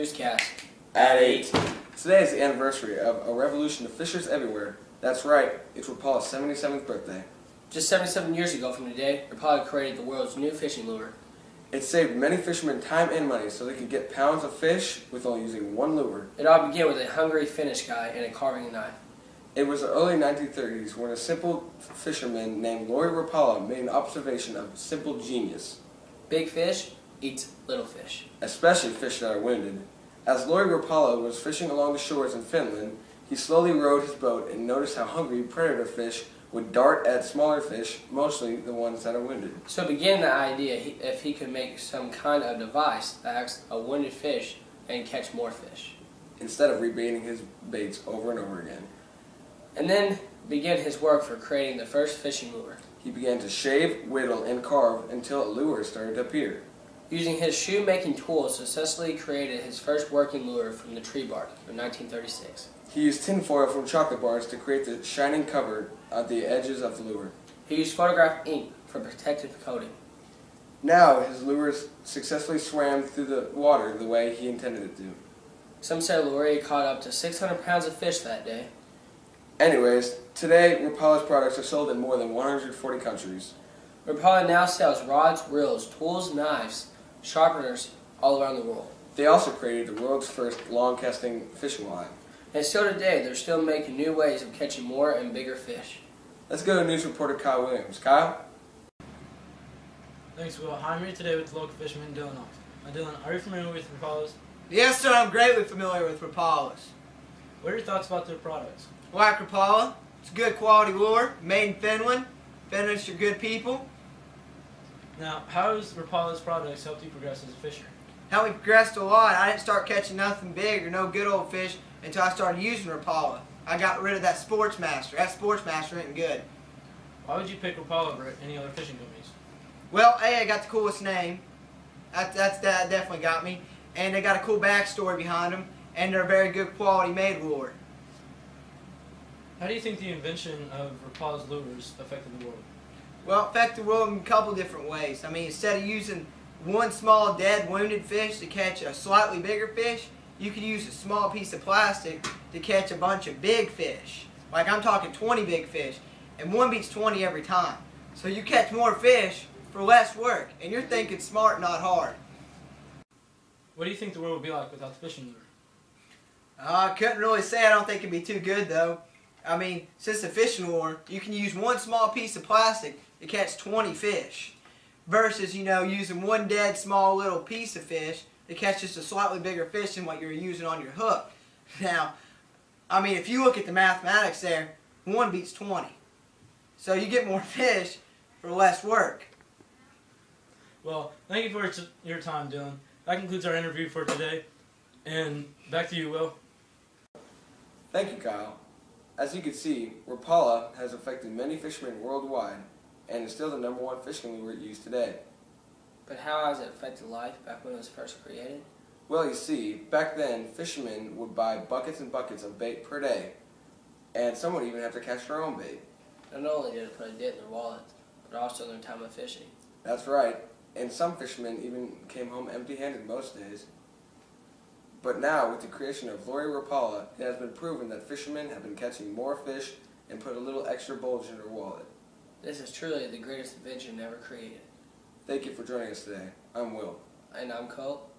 newscast. At 8. Today is the anniversary of a revolution of fishers everywhere. That's right, it's Rapala's 77th birthday. Just 77 years ago from today, Rapala created the world's new fishing lure. It saved many fishermen time and money so they could get pounds of fish with only using one lure. It all began with a hungry Finnish guy and a carving knife. It was the early 1930s when a simple fisherman named Lauri Rapala made an observation of simple genius. Big fish eats little fish. Especially fish that are wounded. As Lauri Rapala was fishing along the shores in Finland, he slowly rowed his boat and noticed how hungry predator fish would dart at smaller fish, mostly the ones that are wounded. So it began the idea if he could make some kind of device that acts a wounded fish and catch more fish, instead of rebaiting his baits over and over again. And then began his work for creating the first fishing lure. He began to shave, whittle, and carve until a lure started to appear. Using his shoemaking tools, successfully created his first working lure from the tree bark in 1936. He used tin foil from chocolate bars to create the shining cover at the edges of the lure. He used photograph ink for protective coating. Now his lures successfully swam through the water the way he intended it to. Some say Lauri caught up to 600 pounds of fish that day. Anyways, today Rapala's products are sold in more than 140 countries. Rapala now sells rods, reels, tools, knives, sharpeners all around the world. They also created the world's first long-casting fishing line. And still today, they're still making new ways of catching more and bigger fish. Let's go to news reporter Kyle Williams. Kyle? Thanks, Will. I'm here today with the local fisherman, Dylan. Dylan, are you familiar with Rapalas? Yes, sir, I'm greatly familiar with Rapalas. What are your thoughts about their products? Like Rapala, it's a good quality lure, made in Finland. Finnish are good people. Now, how has Rapala's products helped you progress as a fisher? Helped me progress a lot. I didn't start catching nothing big or no good old fish until I started using Rapala. I got rid of that Sportsmaster. That Sportsmaster ain't good. Why would you pick Rapala over any other fishing companies? Well, A, I got the coolest name. That definitely got me. And they got a cool backstory behind them. And they're a very good quality made lure. How do you think the invention of Rapala's lures affected the world? Well, it affected the world in a couple different ways. I mean, instead of using one small dead wounded fish to catch a slightly bigger fish, you could use a small piece of plastic to catch a bunch of big fish. Like I'm talking 20 big fish, and one beats 20 every time. So you catch more fish for less work, and you're thinking smart, not hard. What do you think the world would be like without the fishing lure? I couldn't really say. I don't think it'd be too good though. I mean, since the fishing lure, you can use one small piece of plastic to catch 20 fish, versus, you know, using one dead small little piece of fish to catch just a slightly bigger fish than what you're using on your hook. Now, I mean, if you look at the mathematics there, 1 beats 20. So you get more fish for less work. Well, thank you for your time, Dylan. That concludes our interview for today. And back to you, Will. Thank you, Kyle. As you can see, Rapala has affected many fishermen worldwide and is still the #1 fishing lure used today. But how has it affected life back when it was first created? Well, you see, back then, fishermen would buy buckets and buckets of bait per day, and some would even have to catch their own bait. Not only did it put a dent in their wallet, but also in their time of fishing. That's right, and some fishermen even came home empty-handed most days. But now, with the creation of Lauri Rapala, it has been proven that fishermen have been catching more fish and put a little extra bulge in their wallet. This is truly the greatest invention ever created. Thank you for joining us today. I'm Will. And I'm Colt.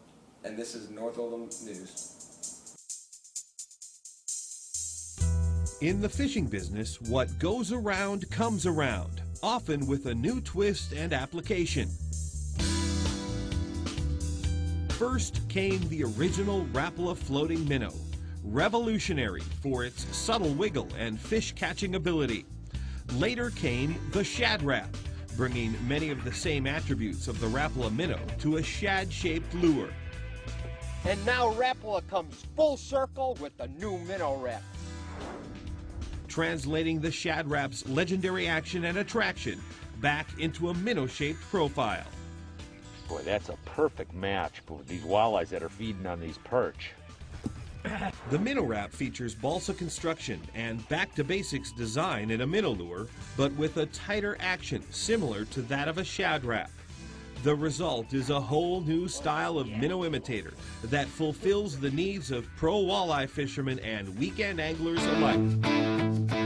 And this is North Oldham News. In the fishing business, what goes around comes around, often with a new twist and application. First came the original Rapala floating minnow, revolutionary for its subtle wiggle and fish-catching ability. Later came the Shad Rap, bringing many of the same attributes of the Rapala minnow to a shad-shaped lure. And now Rapala comes full circle with the new minnow wrap. Translating the Shad Rap's legendary action and attraction back into a minnow-shaped profile. Boy, that's a perfect match for these walleyes that are feeding on these perch. The minnow wrap features balsa construction and back-to-basics design in a minnow lure, but with a tighter action similar to that of a shad wrap. The result is a whole new style of minnow imitator that fulfills the needs of pro walleye fishermen and weekend anglers alike.